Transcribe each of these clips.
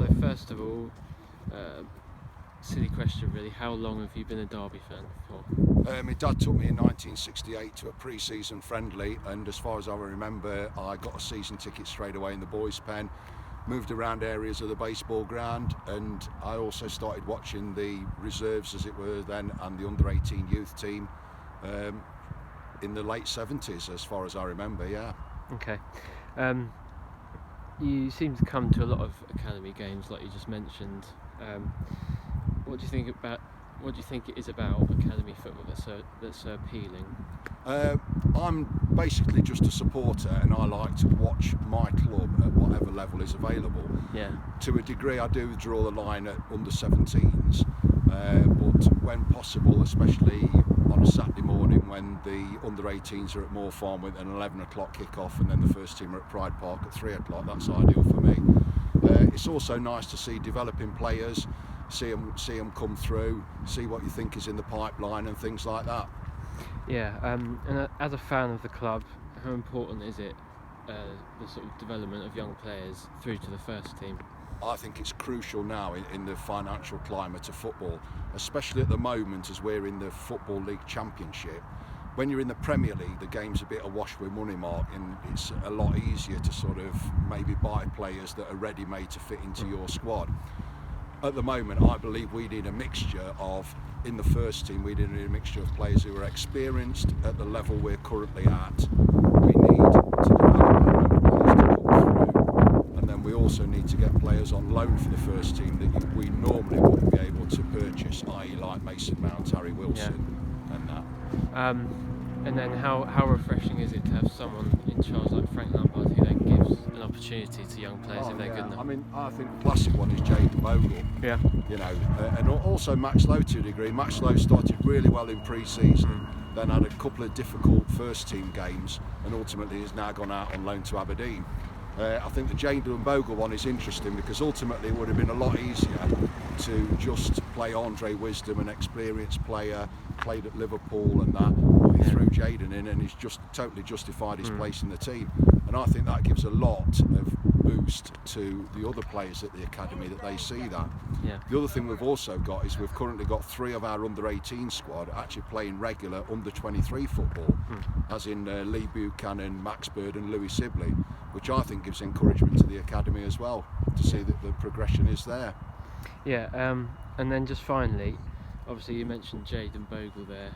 So first of all, silly question really, how long have you been a Derby fan for? My dad took me in 1968 to a pre-season friendly, and as far as I remember, I got a season ticket straight away in the boys' pen, moved around areas of the baseball ground, and I also started watching the reserves, as it were then, and the under-18 youth team in the late 70s, as far as I remember, yeah. Okay. You seem to come to a lot of academy games, like you just mentioned. What do you think it is about academy football that's so appealing? I'm basically just a supporter, and I like to watch my club at whatever level is available. Yeah. To a degree, I do draw the line at under 17s, but when possible, especially on a Saturday morning when the under 18s are at Moor Farm with an 11 o'clock kick-off, and then the first team are at Pride Park at 3 o'clock, that's ideal for me. It's also nice to see developing players, see them come through, see what you think is in the pipeline and things like that. Yeah, and as a fan of the club, how important is it, the sort of development of young players through to the first team? I think it's crucial now in the financial climate of football, especially at the moment as we're in the Football League Championship. When you're in the Premier League, the game's a bit awash with money, Mark, and it's a lot easier to sort of maybe buy players that are ready-made to fit into your squad. At the moment, I believe we need a mixture of, in the first team, we need a mixture of players who are experienced at the level we're currently at. We need to develop our own players to come through, and then we also need to get players on loan for the first team that we normally wouldn't be able to purchase, i.e. like Mason Mount, Harry Wilson, and that. And then how refreshing is it to have someone in charge like Frank Lampard who then gives an opportunity to young players if they're good enough? I mean, I think the classic one is Jaden Bogle. Yeah. You know, and also Max Lowe to a degree. Max Lowe started really well in pre-season, then had a couple of difficult first-team games, and ultimately has now gone out on loan to Aberdeen. I think the Jaden Bogle one is interesting because ultimately it would have been a lot easier to just play Andre Wisdom, an experienced player, played at Liverpool and that, but he threw Jaden in and he's just totally justified his place in the team. And I think that gives a lot of boost to the other players at the academy that they see that. Yeah. The other thing we've also got is we've currently got 3 of our under 18 squad actually playing regular under 23 football, as in Lee Buchanan, Max Bird and Louis Sibley, which I think gives encouragement to the academy as well, to see that the progression is there. Yeah, and then just finally, obviously you mentioned Jaden Bogle there.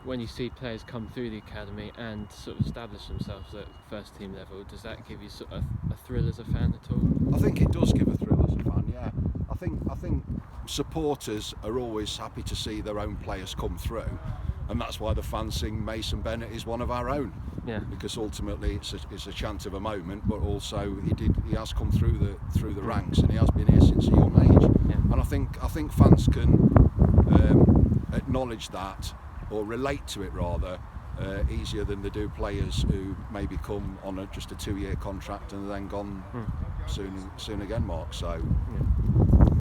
When you see players come through the academy and sort of establish themselves at first team level, does that give you sort of a thrill as a fan at all? I think it does give a thrill as a fan, yeah. I think supporters are always happy to see their own players come through, and that's why the fans sing Mason Bennett is one of our own. Yeah. Because ultimately it's a chance of a moment, but also he has come through the ranks, and he has been here since a young age. Yeah. And I think fans can acknowledge that, or relate to it rather, easier than they do players who maybe come on just a 2-year contract and then gone soon again, Mark. So. Yeah.